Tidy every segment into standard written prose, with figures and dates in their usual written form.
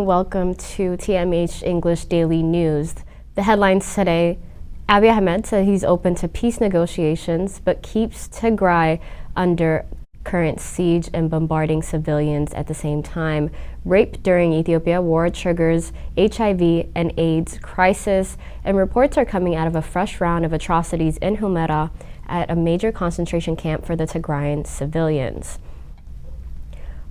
and welcome to TMH English Daily News. The headlines today: Abiy Ahmed said he's open to peace negotiations but keeps Tigray under current siege and bombarding civilians at the same time. Rape during Ethiopia war triggers HIV and AIDS crisis, and reports are coming out of a fresh round of atrocities in Humera at a major concentration camp for the Tigrayan civilians.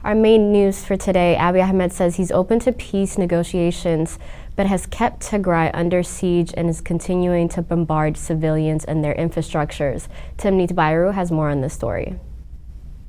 Our main news for today: Abiy Ahmed says he's open to peace negotiations but has kept Tigray under siege and is continuing to bombard civilians and their infrastructures. Timnit Bayru has more on this story.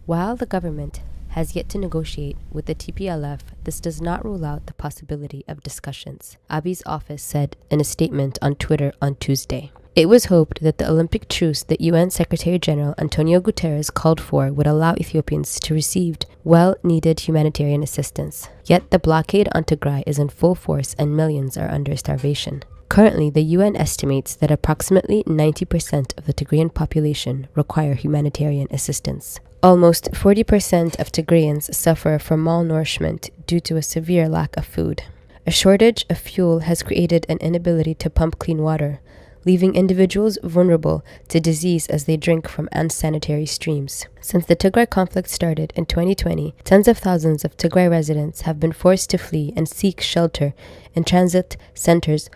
While the government has yet to negotiate with the TPLF, this does not rule out the possibility of discussions, Abiy's office said in a statement on Twitter on Tuesday. It was hoped that the Olympic truce that UN Secretary-General Antonio Guterres called for would allow Ethiopians to receive well-needed humanitarian assistance. Yet the blockade on Tigray is in full force and millions are under starvation. Currently, the UN estimates that approximately 90% of the Tigrayan population require humanitarian assistance. Almost 40% of Tigrayans suffer from malnourishment due to a severe lack of food. A shortage of fuel has created an inability to pump clean water, leaving individuals vulnerable to disease as they drink from unsanitary streams. Since the Tigray conflict started in 2020, tens of thousands of Tigray residents have been forced to flee and seek shelter in transit centers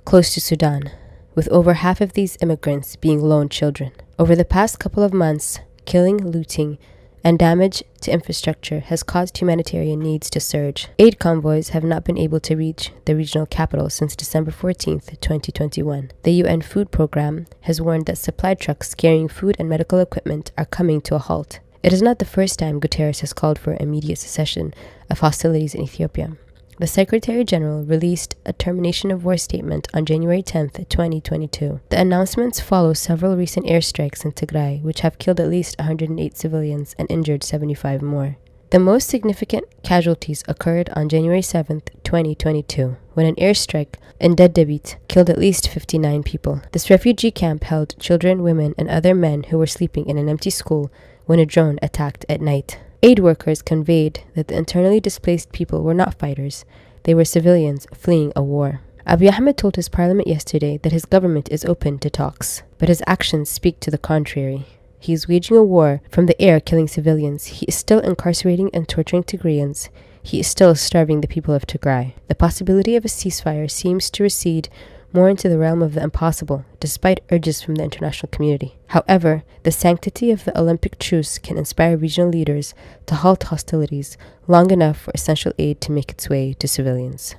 close to Sudan, with over half of these immigrants being lone children. Over the past couple of months, killing, looting, and damage to infrastructure has caused humanitarian needs to surge. Aid convoys have not been able to reach the regional capital since December 14, 2021. The UN Food Programme has warned that supply trucks carrying food and medical equipment are coming to a halt. It is not the first time Guterres has called for immediate cessation of hostilities in Ethiopia. The Secretary-General released a termination of war statement on January 10, 2022. The announcements follow several recent airstrikes in Tigray, which have killed at least 108 civilians and injured 75 more. The most significant casualties occurred on January 7, 2022, when an airstrike in Dedebit killed at least 59 people. This refugee camp held children, women, and other men who were sleeping in an empty school when a drone attacked at night. Aid workers conveyed that the internally displaced people were not fighters, they were civilians fleeing a war. Abiy Ahmed told his parliament yesterday that his government is open to talks, but his actions speak to the contrary. He is waging a war from the air, killing civilians. He is still incarcerating and torturing Tigrayans. He is still starving the people of Tigray. The possibility of a ceasefire seems to recede more into the realm of the impossible, despite urges from the international community. However, the sanctity of the Olympic truce can inspire regional leaders to halt hostilities long enough for essential aid to make its way to civilians.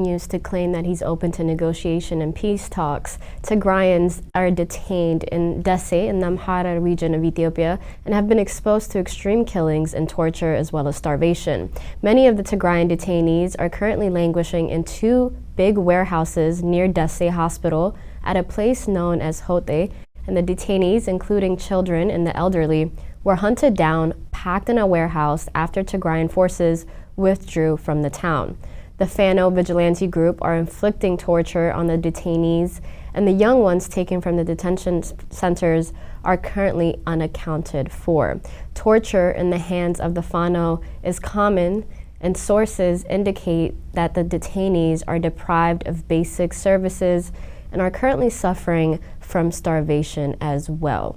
Used to claim that he's open to negotiation and peace talks. Tigrayans are detained in Dessie in the Amhara region of Ethiopia and have been exposed to extreme killings and torture as well as starvation. Many of the Tigrayan detainees are currently languishing in two big warehouses near Dessie Hospital at a place known as Hote, and the detainees, including children and the elderly, were hunted down, packed in a warehouse after Tigrayan forces withdrew from the town. The Fano vigilante group are inflicting torture on the detainees, and the young ones taken from the detention centers are currently unaccounted for. Torture in the hands of the Fano is common, and sources indicate that the detainees are deprived of basic services and are currently suffering from starvation as well.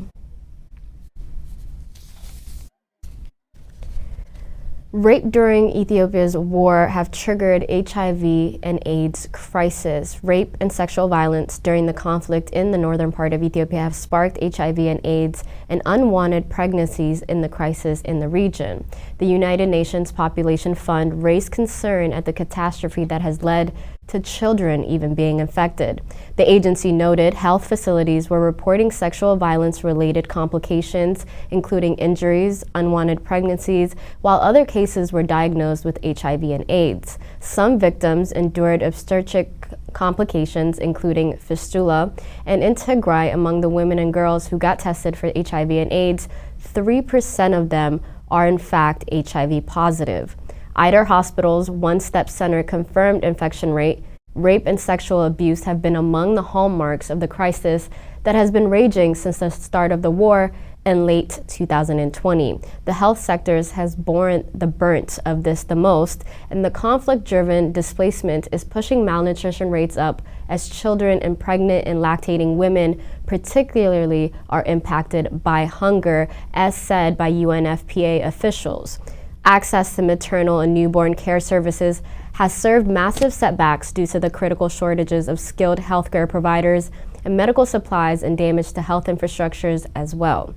Rape during Ethiopia's war have triggered HIV and AIDS crisis. Rape and sexual violence during the conflict in the northern part of Ethiopia have sparked HIV and AIDS and unwanted pregnancies in the crisis in the region. The United Nations Population Fund raised concern at the catastrophe that has led to children even being infected. The agency noted health facilities were reporting sexual violence-related complications, including injuries, unwanted pregnancies, while other cases were diagnosed with HIV and AIDS. Some victims endured obstetric complications, including fistula, and in Tigray, among the women and girls who got tested for HIV and AIDS, 3% of them are in fact HIV positive. Eider Hospital's one-step center confirmed infection rate. Rape and sexual abuse have been among the hallmarks of the crisis that has been raging since the start of the war in late 2020. The health sectors has borne the brunt of this the most, and the conflict-driven displacement is pushing malnutrition rates up as children and pregnant and lactating women particularly are impacted by hunger, as said by UNFPA officials. Access to maternal and newborn care services has served massive setbacks due to the critical shortages of skilled healthcare providers and medical supplies and damage to health infrastructures as well.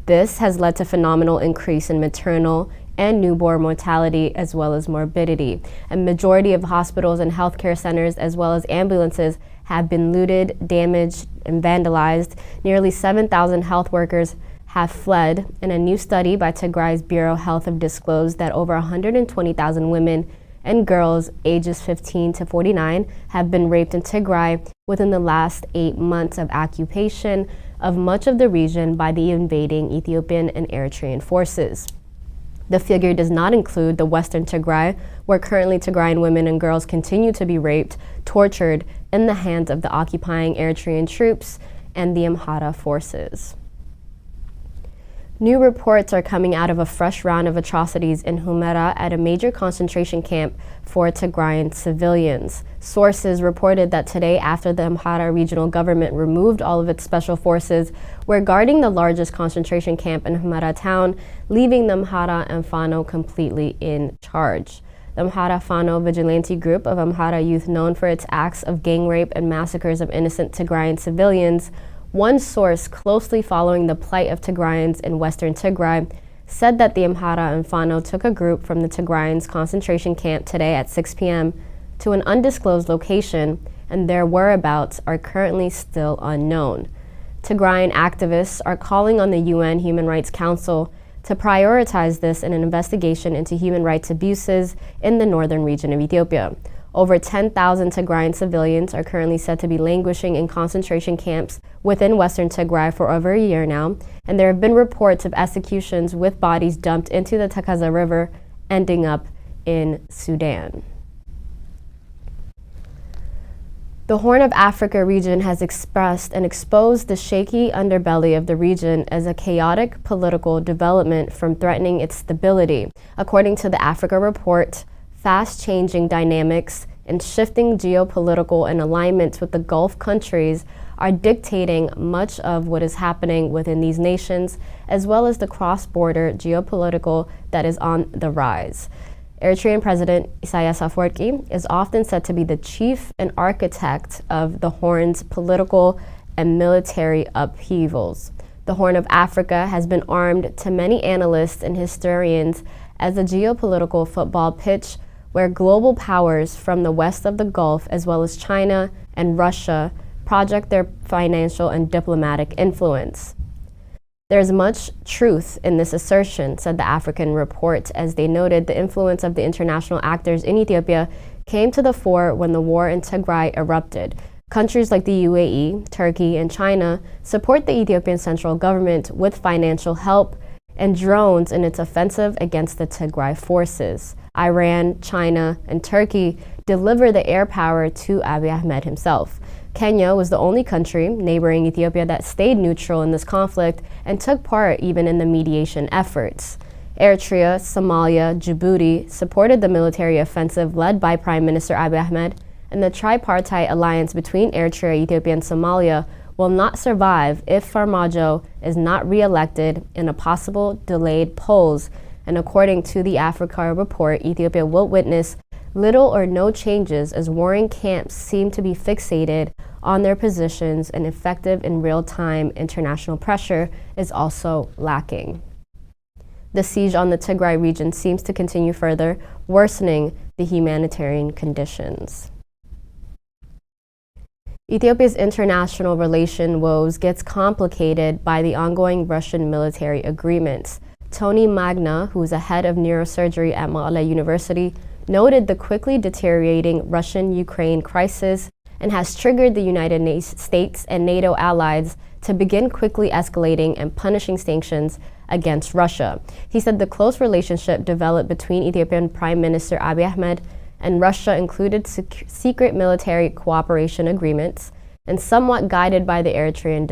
This has led to phenomenal increase in maternal and newborn mortality as well as morbidity. A majority of hospitals and healthcare centers as well as ambulances have been looted, damaged, and vandalized. Nearly 7,000 health workers have fled, and a new study by Tigray's Bureau of Health have disclosed that over 120,000 women and girls ages 15 to 49 have been raped in Tigray within the last 8 months of occupation of much of the region by the invading Ethiopian and Eritrean forces. The figure does not include the western Tigray, where currently Tigrayan women and girls continue to be raped, tortured in the hands of the occupying Eritrean troops and the Amhara forces. New reports are coming out of a fresh round of atrocities in Humera at a major concentration camp for Tigrayan civilians. Sources reported that today, after the Amhara regional government removed all of its special forces, were guarding the largest concentration camp in Humera town, leaving the Amhara and Fano completely in charge. The Amhara Fano vigilante group of Amhara youth, known for its acts of gang rape and massacres of innocent Tigrayan civilians. One source closely following the plight of Tigrayans in western Tigray said that the Amhara and Fano took a group from the Tigrayans concentration camp today at 6 p.m. to an undisclosed location, and their whereabouts are currently still unknown. Tigrayan activists are calling on the UN Human Rights Council to prioritize this in an investigation into human rights abuses in the northern region of Ethiopia. Over 10,000 Tigrayan civilians are currently said to be languishing in concentration camps within western Tigray for over a year now, and there have been reports of executions with bodies dumped into the Takaza River, ending up in Sudan. The Horn of Africa region has expressed and exposed the shaky underbelly of the region as a chaotic political development from threatening its stability. According to the Africa Report, fast-changing dynamics and shifting geopolitical and alignments with the Gulf countries are dictating much of what is happening within these nations, as well as the cross-border geopolitical that is on the rise. Eritrean President Isaias Afwerki is often said to be the chief and architect of the Horn's political and military upheavals. The Horn of Africa has been armed to many analysts and historians as a geopolitical football pitch where global powers from the west of the Gulf, as well as China and Russia, project their financial and diplomatic influence. There's much truth in this assertion, said the African Report, as they noted the influence of the international actors in Ethiopia came to the fore when the war in Tigray erupted. Countries like the UAE, Turkey, and China support the Ethiopian central government with financial help and drones in its offensive against the Tigray forces. Iran, China, and Turkey deliver the air power to Abiy Ahmed himself. Kenya was the only country neighboring Ethiopia that stayed neutral in this conflict and took part even in the mediation efforts. Eritrea, Somalia, Djibouti supported the military offensive led by Prime Minister Abiy Ahmed, and the tripartite alliance between Eritrea, Ethiopia, and Somalia will not survive if Farmajo is not re-elected in a possible delayed polls. And according to the Africa Report, Ethiopia will witness little or no changes as warring camps seem to be fixated on their positions, and effective and real-time international pressure is also lacking. The siege on the Tigray region seems to continue further, worsening the humanitarian conditions. Ethiopia's international relation woes gets complicated by the ongoing Russian military agreements. Tony Magna, who is a head of neurosurgery at Mekelle University, noted the quickly deteriorating Russian-Ukraine crisis and has triggered the United States and NATO allies to begin quickly escalating and punishing sanctions against Russia. He said the close relationship developed between Ethiopian Prime Minister Abiy Ahmed and Russia included secret military cooperation agreements, and somewhat guided by the Eritrean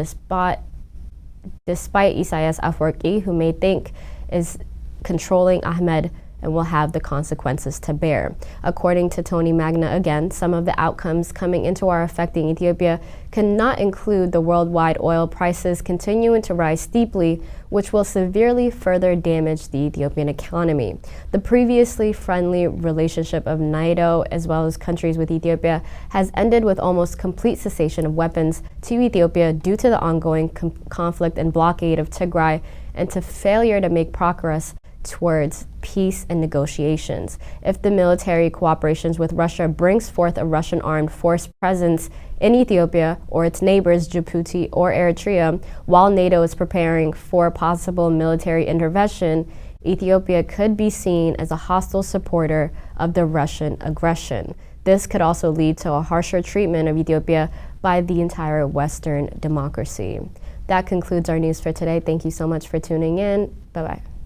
despite Isaias Afwerki, who may think is controlling Ahmed and will have the consequences to bear. According to Tony Magna, again, some of the outcomes coming into our affecting Ethiopia cannot include the worldwide oil prices continuing to rise steeply, which will severely further damage the Ethiopian economy. The previously friendly relationship of NATO as well as countries with Ethiopia has ended with almost complete cessation of weapons to Ethiopia due to the ongoing conflict and blockade of Tigray and to failure to make progress towards peace and negotiations. If the military cooperations with Russia brings forth a Russian armed force presence in Ethiopia or its neighbors Djibouti or Eritrea, while NATO is preparing for possible military intervention, Ethiopia could be seen as a hostile supporter of the Russian aggression. This could also lead to a harsher treatment of Ethiopia by the entire Western democracy. That concludes our news for today. Thank you so much for tuning in. Bye-bye.